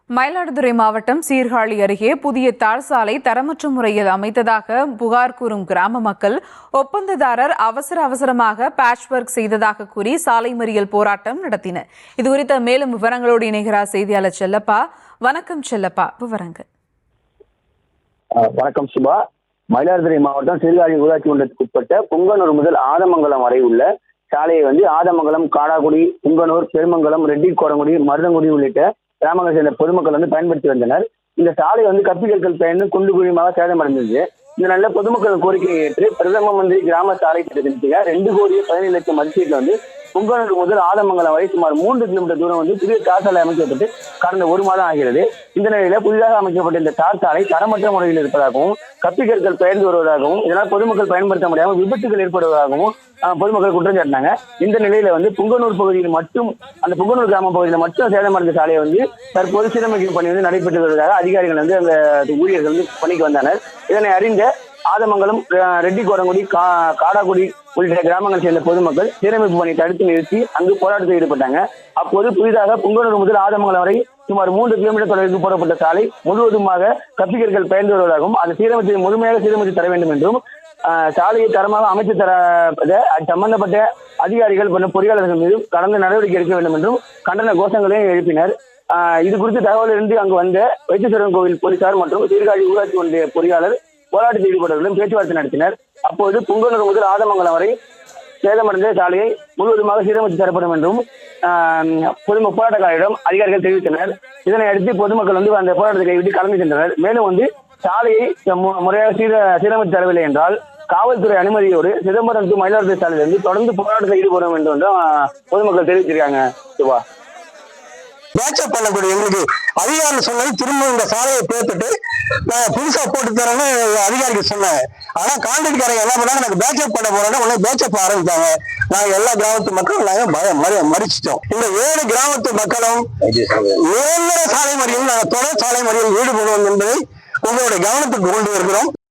மயிலாடுதுறை மாவட்டம் சீர்காழி அருகே புதிய தார் சாலை தரமற்ற முறையில் அமைத்ததாக புகார் கூறும் கிராம மக்கள் ஒப்பந்ததாரர் அவசரமாக பேட்ச் ஒர்க் செய்ததாக கூறி சாலை மறியல் போராட்டம் நடத்தினர். இதுகுறித்த மேலும் விவரங்களோடு இணைகிறார் செய்தியாளர் செல்லப்பா. வணக்கம் செல்லப்பா, விவரங்கள். வணக்கம் சுபா. மயிலாடுதுறை மாவட்டம் சீர்காழி ஊராட்சி ஒன்றியத்துக்கு உட்பட்ட புங்கனூர் முதல் ஆதமங்கலம் வரை உள்ள சாலையை ஆதமங்கலம், காடாக்குடி, புங்கனூர், பெருமங்கலம், ரெட்டி கோடங்குடி, மருதங்குடி உள்ளிட்ட கிராமங்களை சேர்ந்த பொதுமக்கள் பயன்படுத்தி வந்தனர். இந்த சாலை கப்பி கற்கள் பயந்து குண்டு குழியுமாக சேதமடைந்தது. இந்த நல்ல பொதுமக்கள் கோரிக்கையை ஏற்று பிரதம மந்திரி கிராம சாலை திட்டத்தின் 2,17,00,000 மதிப்பீட்டில் புங்கனூர் முதல் ஆதமங்கலம் வரை சுமார் 3 கிலோமீட்டர் தூரம் புதிய தார் சாலை அமைக்கப்பட்டு கடந்த 1 மாதம் ஆகிறது. இந்த நிலையில புதிதாக அமைக்கப்பட்ட இந்த தார் சாலை தரமற்ற முறையில் இருப்பதாகவும், கப்பி கற்கள் பெயர்ந்து வருவதாகவும், இதனால் பொதுமக்கள் பயன்படுத்த முடியாமல் விபத்துகள் ஏற்படுவதாகவும் பொதுமக்கள் குற்றம் சாட்டினாங்க. இந்த நிலையில புங்கனூர் பகுதியில் மட்டும், அந்த புங்கனூர் கிராம பகுதியில் மட்டும் சேதமடைந்த சாலையை தற்போது சீரமைக்கும் பணி நடைபெற்று வருவதாக அதிகாரிகள் அந்த ஊழியர்கள் பணிக்கு வந்தனர். இதனை அறிந்த ஆதமங்கலம், ரெட்டி கோடங்குடி, காடாக்குடி உள்ளிட்ட கிராமங்களை சேர்ந்த பொதுமக்கள் சீரமைப்பு பணியை தடுத்து நிறுத்தி அங்கு போராட்டத்தில் ஈடுபட்டாங்க. அப்போது புதிதாக புங்கனூர் முதல் ஆதமங்கலம் வரை சுமார் 3 கிலோமீட்டர் தொலைவுக்கு போடப்பட்ட சாலை முழுவதுமாக கப்பி கற்கள் பெயர்ந்து வருவதாகவும், அந்த சீரமைப்பை முழுமையாக சீரமைத்து தர வேண்டும் என்றும், சாலையை தரமாக அமைத்து தர சம்பந்தப்பட்ட அதிகாரிகள் மற்றும் பொறியாளர்கள் மீது கடந்த நடவடிக்கை எடுக்க வேண்டும் என்றும் கண்டன கோஷங்களையும் எழுப்பினர். இது குறித்து தகவல் இருந்து அங்கு வந்த வைத்தீஸ்வரன் கோவில் போலீசார் மற்றும் சீர்காழி ஊராட்சி ஒன்றிய பொறியாளர் போராட்டத்தில் ஈடுபட்டவர்களும் பேச்சுவார்த்தை நடத்தினர். அப்போது புங்கனூர் முதல் ஆதமங்கலம் வரை சேதமடைந்த சாலையை முழுவதுமாக சீரமைத்து தரப்படும் என்றும் போராட்டக்காரரிடம் அதிகாரிகள் தெரிவித்தனர். இதனை அடுத்து பொதுமக்கள் அந்த போராட்டத்தை கைவிட்டு கலந்து சென்றனர். மேலும் சாலையை முறையாக சீரமைத்து தரவில்லை என்றால் காவல்துறை அனுமதியோடு சிதம்பரம் டு மயிலாடுதுறை சாலையிலிருந்து தொடர்ந்து போராட்டத்தில் ஈடுபடும் என்றும் பொதுமக்கள் தெரிவித்திருக்காங்க. சுபா, பேச்சப் பண்ணக்கூடிய எங்களுக்கு அதிகாரிகள் சொன்னது திரும்ப இந்த சாலையை பேத்துட்டு புதுசா போட்டு தரேன்னு அதிகாரிகள் சொன்னாங்க. ஆனா கான்ட்ராக்ட்காரங்க என்ன பண்ணாங்க, எனக்கு பேச்சப் பண்ண போறோம்னா உடனே பேச்சப் ஆரம்பித்தாங்க. நாங்க எல்லா கிராமத்து மக்களும் நாங்க மறிச்சிட்டோம். இந்த 7 கிராமத்து மக்களும் நிரந்தர சாலை மறியல், நாங்கள் தொடர் சாலை மறியல் ஈடுபடுவோம் என்பதை உங்களுடைய கவனத்துக்கு கொண்டு வருகிறோம்.